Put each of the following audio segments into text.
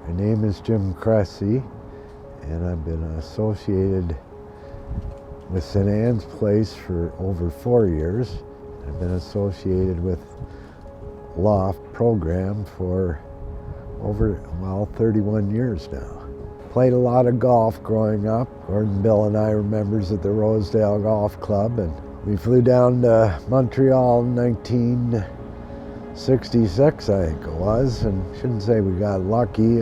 My name is Jim Cressy, and I've been associated with St. Anne's Place for over 4 years. I've been associated with LOFT program for over, 31 years now. Played a lot of golf growing up. Gordon, Bill, and I were members of the Rosedale Golf Club, and we flew down to Montreal in 1966, I think it was, and shouldn't say we got lucky.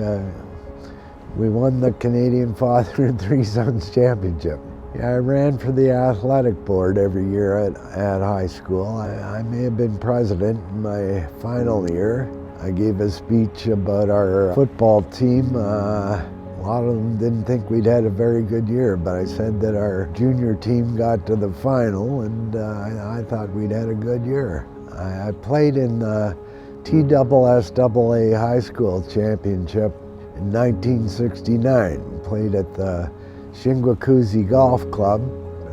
We won the Canadian Father and Three Sons Championship. Yeah, I ran for the athletic board every year at high school. I may have been president in my final year. I gave a speech about our football team. A lot of them didn't think we'd had a very good year, but I said that our junior team got to the final, and I thought we'd had a good year. I played in the TSSAA High School Championship in 1969. Played at the Shinguakuzi Golf Club.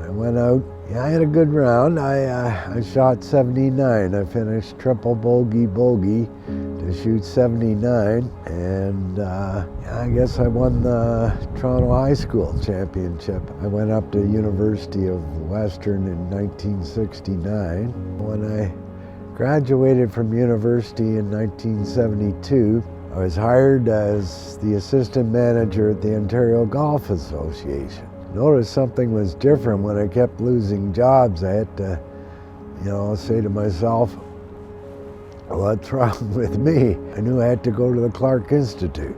I went out. Yeah, I had a good round. I shot 79. I finished triple bogey to shoot 79, and I guess I won the Toronto High School Championship. I went up to University of Western in 1969. When I graduated from university in 1972, I was hired as the assistant manager at the Ontario Golf Association. Noticed something was different when I kept losing jobs. I had to, say to myself, what's wrong with me? I knew I had to go to the Clark Institute.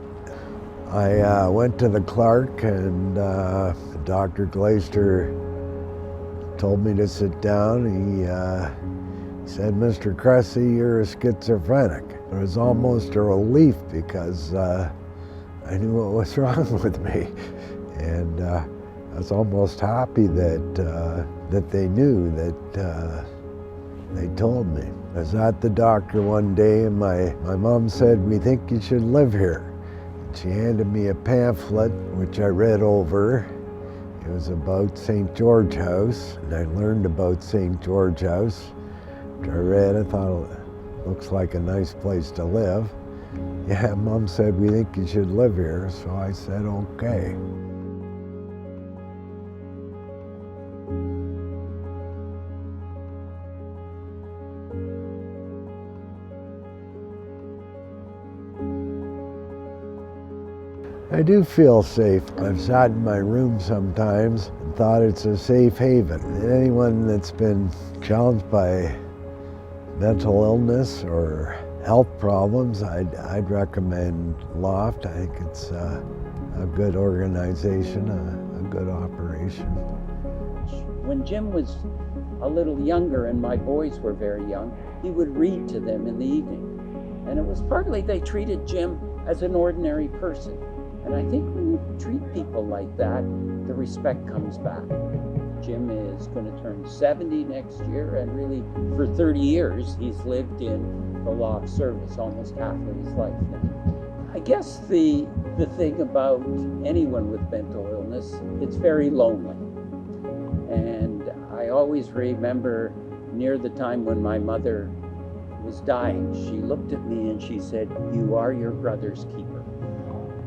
I went to the Clark, and Dr. Glaister told me to sit down. He said, "Mr. Cressy, you're a schizophrenic." It was almost a relief because I knew what was wrong with me. And I was almost happy that they knew, that they told me. I was at the doctor one day, and my mom said, "We think you should live here." She handed me a pamphlet, which I read over. It was about St. George House, and I learned about St. George House. After I read, I thought, it looks like a nice place to live. Yeah, Mom said, "We think you should live here," so I said, okay. I do feel safe. I've sat in my room sometimes and thought it's a safe haven. And anyone that's been challenged by mental illness or health problems, I'd recommend LOFT. I think it's a good organization, a good operation. When Jim was a little younger and my boys were very young, he would read to them in the evening. And it was partly they treated Jim as an ordinary person. And I think when you treat people like that, the respect comes back. Jim is going to turn 70 next year, and really for 30 years he's lived in the LOFT service, almost half of his life now. I guess the thing about anyone with mental illness, it's very lonely. And I always remember near the time when my mother was dying, she looked at me and she said, "You are your brother's keeper."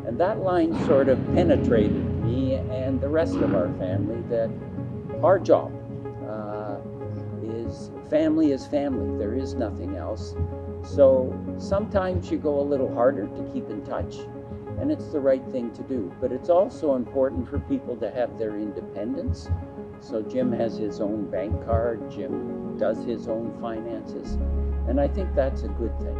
And that line sort of penetrated me and the rest of our family, that our job is family. There is nothing else. So sometimes you go a little harder to keep in touch, and it's the right thing to do. But it's also important for people to have their independence. So Jim has his own bank card, Jim does his own finances, and I think that's a good thing.